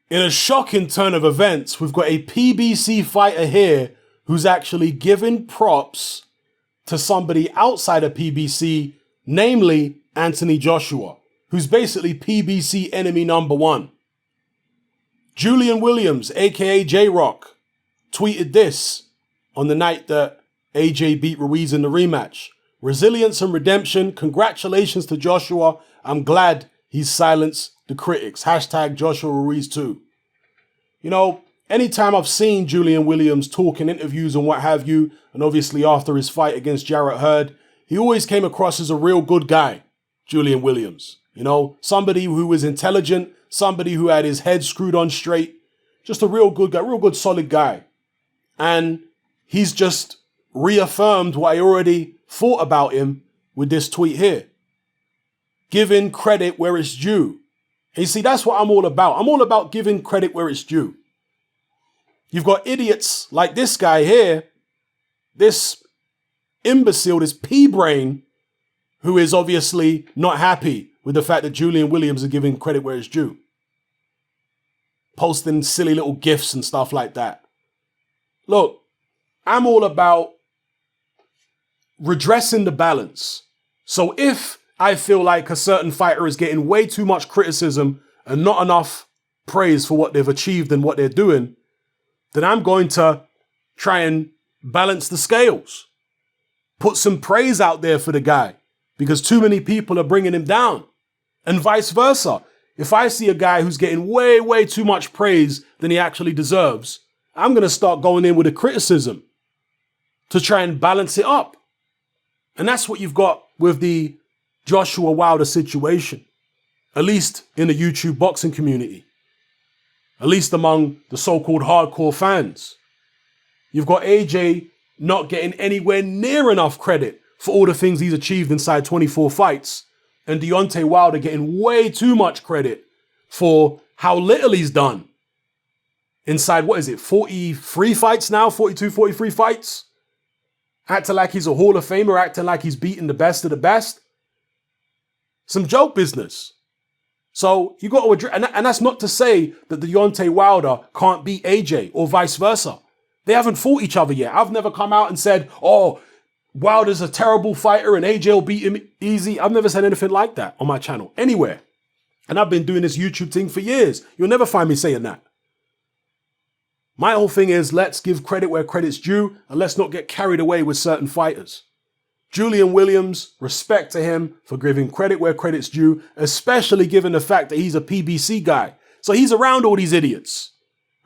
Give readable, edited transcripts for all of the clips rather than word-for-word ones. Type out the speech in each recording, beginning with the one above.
In a shocking turn of events, we've got a PBC fighter here who's actually giving props to somebody outside of PBC, namely Anthony Joshua, who's basically PBC enemy number one. Julian Williams, aka J-Rock, tweeted this on the night that AJ beat Ruiz in the rematch. Resilience and redemption. Congratulations to Joshua. I'm glad he's silenced the critics. Hashtag Joshua Ruiz too. You know, anytime I've seen Julian Williams talk in interviews and what have you, and obviously after his fight against Jarrett Hurd, he always came across as a real good guy, Julian Williams. You know, somebody who was intelligent, somebody who had his head screwed on straight, just a real good guy, real good solid guy. And he's just reaffirmed what I already thought about him with this tweet here. Giving credit where it's due. And you see, that's what I'm all about. I'm all about giving credit where it's due. You've got idiots like this guy here, this imbecile, this pea-brain, who is obviously not happy with the fact that Julian Williams is giving credit where it's due. Posting silly little gifs and stuff like that. Look, I'm all about redressing the balance. So if I feel like a certain fighter is getting way too much criticism and not enough praise for what they've achieved and what they're doing, then I'm going to try and balance the scales. Put some praise out there for the guy because too many people are bringing him down. And vice versa. If I see a guy who's getting way, way too much praise than he actually deserves, I'm going to start going in with a criticism to try and balance it up. And that's what you've got with the Joshua Wilder situation, at least in the YouTube boxing community, at least among the so-called hardcore fans. You've got AJ not getting anywhere near enough credit for all the things he's achieved inside 24 fights, and Deontay Wilder getting way too much credit for how little he's done inside, 43 fights now? 42, 43 fights? Acting like he's a Hall of Famer, acting like he's beating the best of the best. Some joke business. So you got to address, and that's not to say that Deontay Wilder can't beat AJ or vice versa. They haven't fought each other yet. I've never come out and said, oh, Wilder's a terrible fighter and AJ will beat him easy. I've never said anything like that on my channel, anywhere. And I've been doing this YouTube thing for years. You'll never find me saying that. My whole thing is let's give credit where credit's due and let's not get carried away with certain fighters. Julian Williams, respect to him for giving credit where credit's due, especially given the fact that he's a PBC guy. So he's around all these idiots,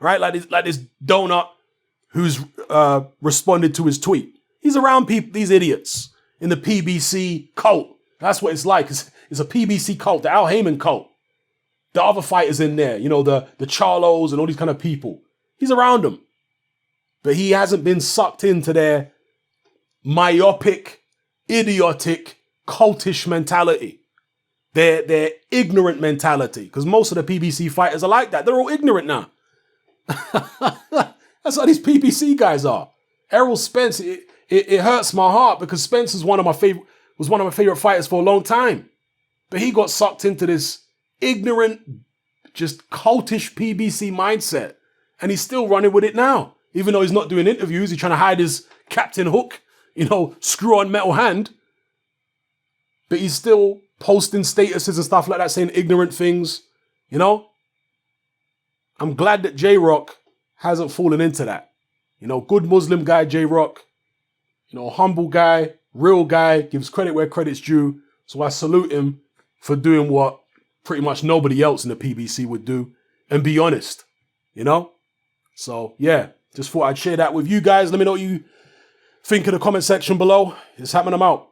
right? Like this donut who's responded to his tweet. He's around these idiots in the PBC cult. That's what it's like. It's a PBC cult, the Al Heyman cult. The other fighters in there, you know, the Charlos and all these kind of people. He's around them. But he hasn't been sucked into their myopic, idiotic, cultish mentality. Their ignorant mentality. Because most of the PBC fighters are like that. They're all ignorant now. That's how these PBC guys are. Errol Spence, it hurts my heart because Spence was one of my favorite fighters for a long time. But he got sucked into this ignorant, just cultish PBC mindset. And he's still running with it now. Even though he's not doing interviews, he's trying to hide his Captain Hook, you know, screw-on metal hand. But he's still posting statuses and stuff like that, saying ignorant things, you know? I'm glad that J-Rock hasn't fallen into that. You know, good Muslim guy, J-Rock. You know, humble guy, real guy, gives credit where credit's due. So I salute him for doing what pretty much nobody else in the PBC would do and be honest, you know? So, yeah, just thought I'd share that with you guys. Let me know what you think in the comment section below. It's happening. I'm out.